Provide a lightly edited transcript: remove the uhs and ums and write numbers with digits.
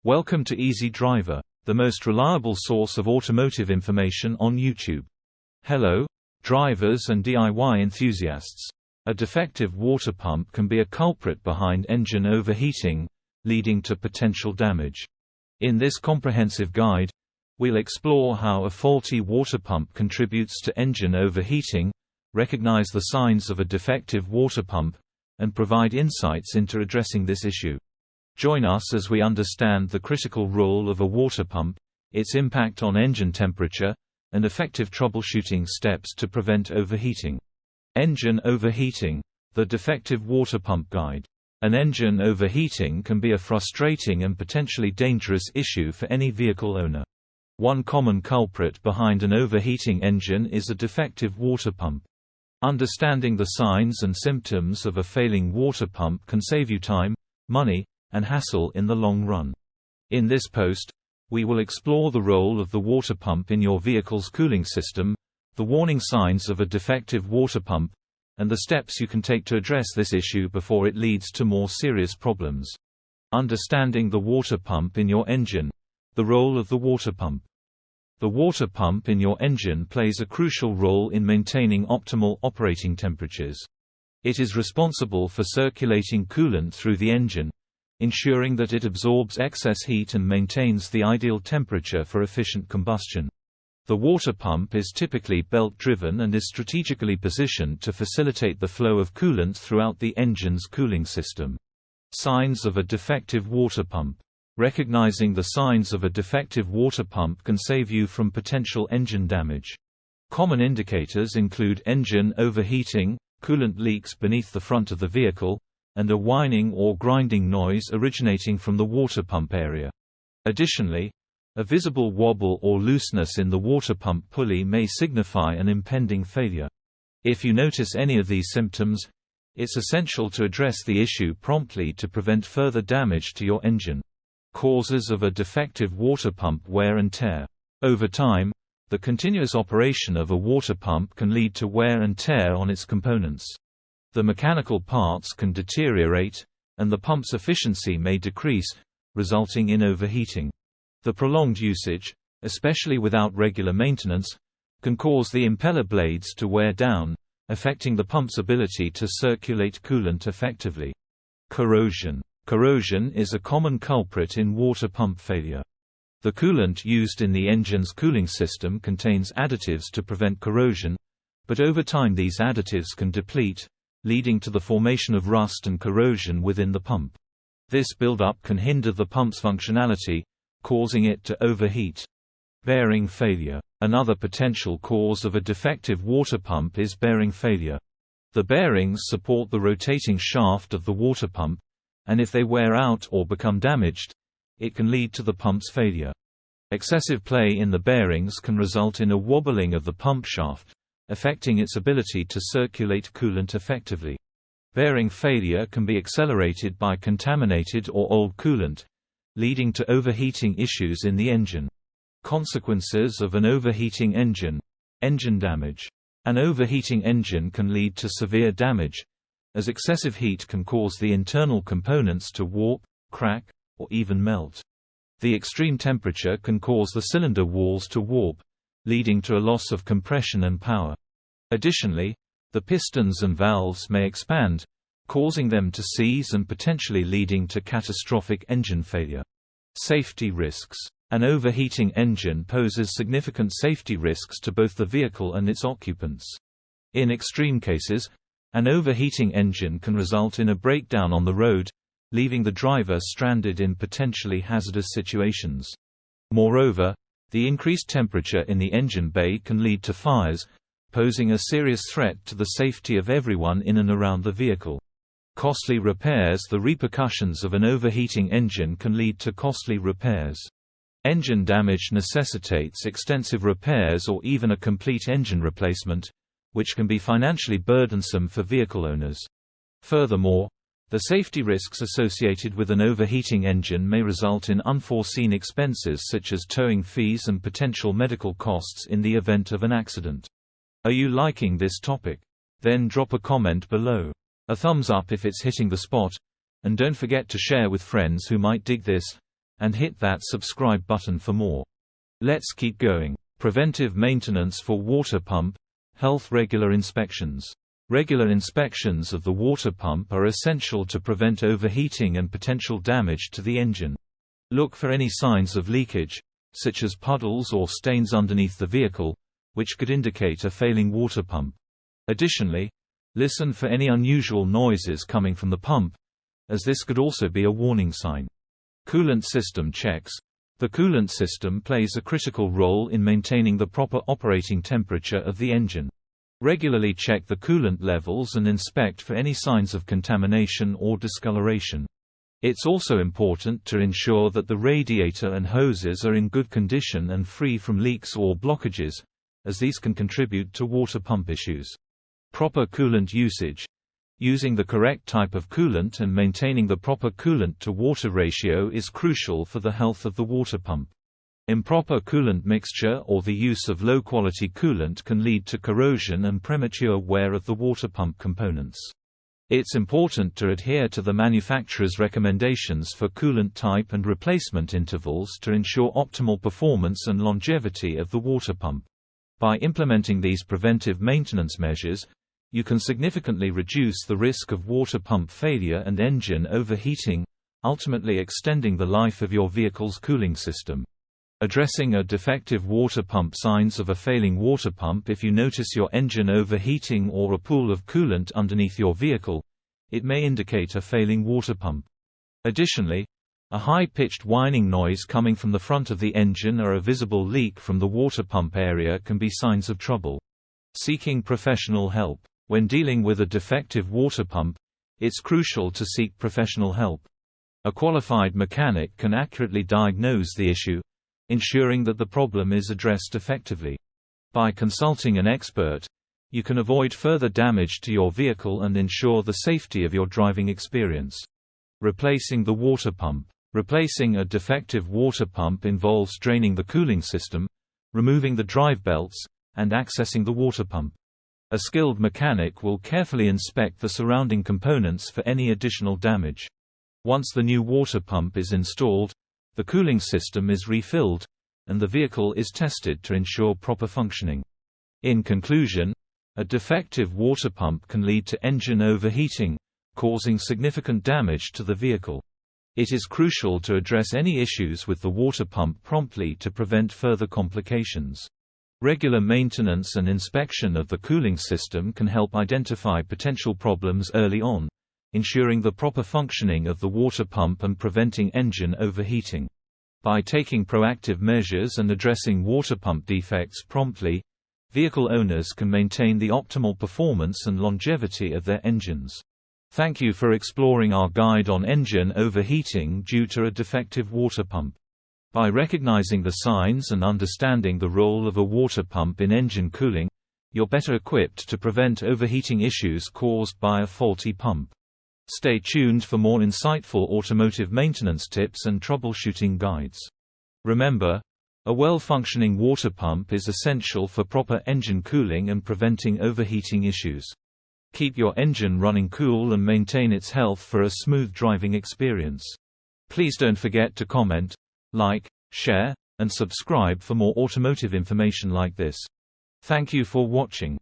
Welcome to Easy Driver, the most reliable source of automotive information on YouTube. Hello, drivers and DIY enthusiasts. A defective water pump can be a culprit behind engine overheating, leading to potential damage. In this comprehensive guide, we'll explore how a faulty water pump contributes to engine overheating, recognize the signs of a defective water pump, and provide insights into addressing this issue. Join us as we understand the critical role of a water pump, its impact on engine temperature, and effective troubleshooting steps to prevent overheating. Engine overheating, the defective water pump guide. An engine overheating can be a frustrating and potentially dangerous issue for any vehicle owner. One common culprit behind an overheating engine is a defective water pump. Understanding the signs and symptoms of a failing water pump can save you time, money, and hassle in the long run. In this post, we will explore the role of the water pump in your vehicle's cooling system, the warning signs of a defective water pump, and the steps you can take to address this issue before it leads to more serious problems. Understanding the water pump in your engine. The role of the water pump. The water pump in your engine plays a crucial role in maintaining optimal operating temperatures. It is responsible for circulating coolant through the engine, ensuring that it absorbs excess heat and maintains the ideal temperature for efficient combustion. The water pump is typically belt-driven and is strategically positioned to facilitate the flow of coolant throughout the engine's cooling system. Signs of a defective water pump. Recognizing the signs of a defective water pump can save you from potential engine damage. Common indicators include engine overheating, coolant leaks beneath the front of the vehicle, and a whining or grinding noise originating from the water pump area. Additionally, a visible wobble or looseness in the water pump pulley may signify an impending failure. If you notice any of these symptoms, it's essential to address the issue promptly to prevent further damage to your engine. Causes of a defective water pump: wear and tear. Over time, the continuous operation of a water pump can lead to wear and tear on its components. The mechanical parts can deteriorate, and the pump's efficiency may decrease, resulting in overheating. The prolonged usage, especially without regular maintenance, can cause the impeller blades to wear down, affecting the pump's ability to circulate coolant effectively. Corrosion. Corrosion is a common culprit in water pump failure. The coolant used in the engine's cooling system contains additives to prevent corrosion, but over time these additives can deplete, leading to the formation of rust and corrosion within the pump. This buildup can hinder the pump's functionality, causing it to overheat. Bearing failure. Another potential cause of a defective water pump is bearing failure. The bearings support the rotating shaft of the water pump, and if they wear out or become damaged, it can lead to the pump's failure. Excessive play in the bearings can result in a wobbling of the pump shaft, affecting its ability to circulate coolant effectively. Bearing failure can be accelerated by contaminated or old coolant, leading to overheating issues in the engine. Consequences of an overheating engine. Engine damage. An overheating engine can lead to severe damage, as excessive heat can cause the internal components to warp, crack, or even melt. The extreme temperature can cause the cylinder walls to warp, leading to a loss of compression and power. Additionally, the pistons and valves may expand, causing them to seize and potentially leading to catastrophic engine failure. Safety risks. An overheating engine poses significant safety risks to both the vehicle and its occupants. In extreme cases, an overheating engine can result in a breakdown on the road, leaving the driver stranded in potentially hazardous situations. Moreover, the increased temperature in the engine bay can lead to fires, posing a serious threat to the safety of everyone in and around the vehicle. Costly repairs. The repercussions of an overheating engine can lead to costly repairs. Engine damage necessitates extensive repairs or even a complete engine replacement, which can be financially burdensome for vehicle owners. Furthermore, the safety risks associated with an overheating engine may result in unforeseen expenses such as towing fees and potential medical costs in the event of an accident. Are you liking this topic? Then drop a comment below. A thumbs up if it's hitting the spot, and don't forget to share with friends who might dig this. and hit that subscribe button for more. Let's keep going. Preventive maintenance for water pump. Health. Regular inspections. Regular inspections of the water pump are essential to prevent overheating and potential damage to the engine. Look for any signs of leakage, such as puddles or stains underneath the vehicle, which could indicate a failing water pump. Additionally, listen for any unusual noises coming from the pump, as this could also be a warning sign. Coolant system checks. The coolant system plays a critical role in maintaining the proper operating temperature of the engine. Regularly check the coolant levels and inspect for any signs of contamination or discoloration. It's also important to ensure that the radiator and hoses are in good condition and free from leaks or blockages, as these can contribute to water pump issues. Proper coolant usage. Using the correct type of coolant and maintaining the proper coolant-to-water ratio is crucial for the health of the water pump. Improper coolant mixture or the use of low-quality coolant can lead to corrosion and premature wear of the water pump components. It's important to adhere to the manufacturer's recommendations for coolant type and replacement intervals to ensure optimal performance and longevity of the water pump. By implementing these preventive maintenance measures, you can significantly reduce the risk of water pump failure and engine overheating, ultimately extending the life of your vehicle's cooling system. Addressing a defective water pump. Signs of a failing water pump. If you notice your engine overheating or a pool of coolant underneath your vehicle, it may indicate a failing water pump. Additionally, a high-pitched whining noise coming from the front of the engine or a visible leak from the water pump area can be signs of trouble. Seeking professional help. When dealing with a defective water pump, it's crucial to seek professional help. A qualified mechanic can accurately diagnose the issue, ensuring that the problem is addressed effectively. By consulting an expert, you can avoid further damage to your vehicle and ensure the safety of your driving experience. Replacing the water pump. Replacing a defective water pump involves draining the cooling system, removing the drive belts, and accessing the water pump. A skilled mechanic will carefully inspect the surrounding components for any additional damage. Once the new water pump is installed, the cooling system is refilled, and the vehicle is tested to ensure proper functioning. In conclusion, a defective water pump can lead to engine overheating, causing significant damage to the vehicle. It is crucial to address any issues with the water pump promptly to prevent further complications. Regular maintenance and inspection of the cooling system can help identify potential problems early on, ensuring the proper functioning of the water pump and preventing engine overheating. By taking proactive measures and addressing water pump defects promptly, vehicle owners can maintain the optimal performance and longevity of their engines. Thank you for exploring our guide on engine overheating due to a defective water pump. By recognizing the signs and understanding the role of a water pump in engine cooling, you're better equipped to prevent overheating issues caused by a faulty pump. Stay tuned for more insightful automotive maintenance tips and troubleshooting guides. Remember, a well-functioning water pump is essential for proper engine cooling and preventing overheating issues. Keep your engine running cool and maintain its health for a smooth driving experience. Please don't forget to comment, like, share, and subscribe for more automotive information like this. Thank you for watching.